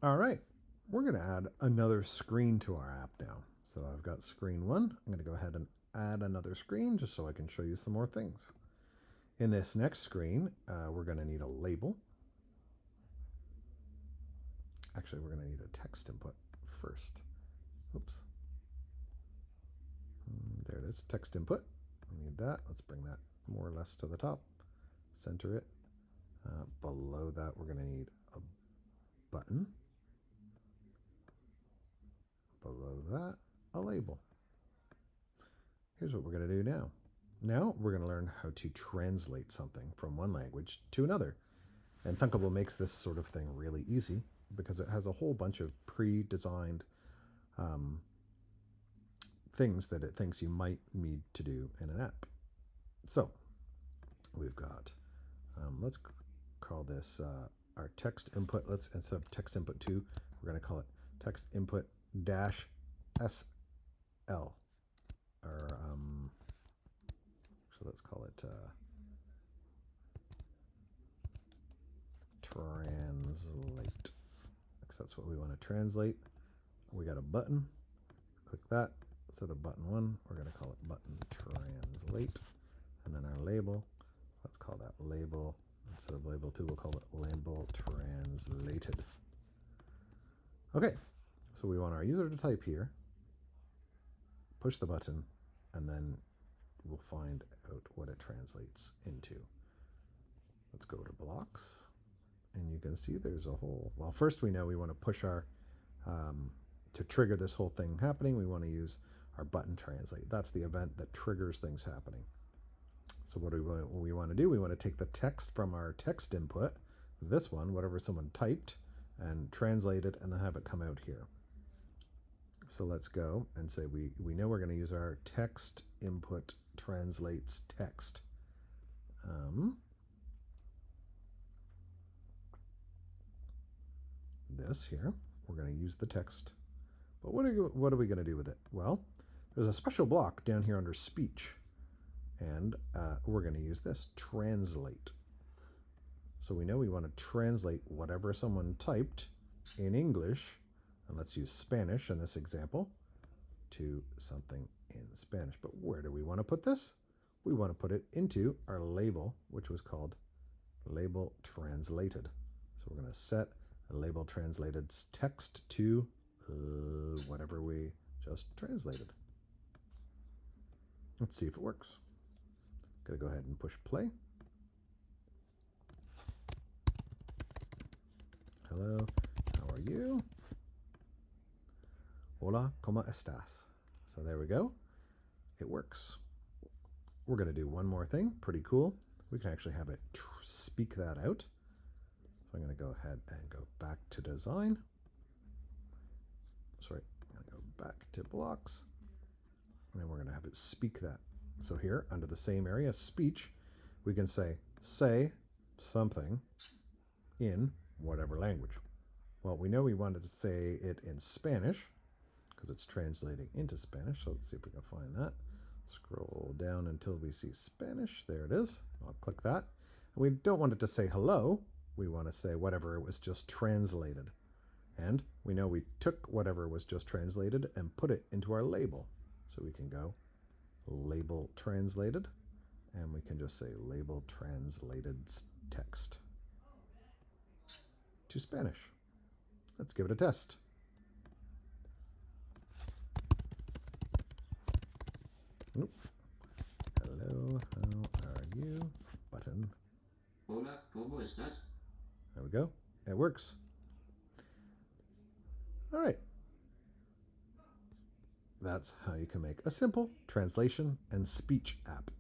All right, we're going to add another screen to our app now. So I've got screen one. I'm going to go ahead and add another screen just so I can show you some more things. In this next screen, we're going to need a label. Actually, we're going to need a text input first. Oops. There it is, text input. We need that. Let's bring that more or less to the top. Center it. Below that, we're going to need a button. Below that, a label. Here's what we're going to do now. Now we're going to learn how to translate something from one language to another. And Thunkable makes this sort of thing really easy because it has a whole bunch of pre-designed things that it thinks you might need to do in an app. So we've got, let's call this our text input. Let's, instead of text input 2, we're going to call it text input dash SL. Or, so let's call it translate, because that's what we want to translate. We got a button. Click that. Instead of button 1, we're going to call it button translate. And then our label, let's call that label. Instead of label 2, we'll call it label translated. Okay, so we want our user to type here, push the button, and then we'll find out what it translates into. Let's go to blocks, and you can see there's a whole, well, first we know we want to push our, to trigger this whole thing happening, we want to use our button translate. That's the event that triggers things happening. So what do we want to do? We want to take the text from our text input, this one, whatever someone typed, and translate it and then have it come out here. So let's go and say we know we're going to use our text input translates text. This here, we're going to use the text. But what are we going to do with it? Well, there's a special block down here under speech. And we're going to use this, translate. So we know we want to translate whatever someone typed in English, and let's use Spanish in this example, to something in Spanish. But where do we want to put this? We want to put it into our label, which was called label translated. So we're going to set a label translated text to whatever we just translated. Let's see if it works. Gonna go ahead and push play. Hello, how are you? Hola, ¿cómo estás? So there we go. It works. We're gonna do one more thing, pretty cool. We can actually have it speak that out. So I'm gonna go ahead and go back to design. Sorry, I'm gonna go back to blocks. And then we're gonna have it speak that. So here, under the same area, speech, we can say something in whatever language. Well, we know we wanted to say it in Spanish, because it's translating into Spanish. So let's see if we can find that. Scroll down until we see Spanish. There it is. I'll click that. And we don't want it to say hello. We want to say whatever it was just translated. And we know we took whatever was just translated and put it into our label. So we can go label translated, and we can just say label translated text to Spanish. Let's give it a test. Oop. Hello, how are you? Button. Hola, ¿cómo estás? There we go. It works. All right. That's how you can make a simple translation and speech app.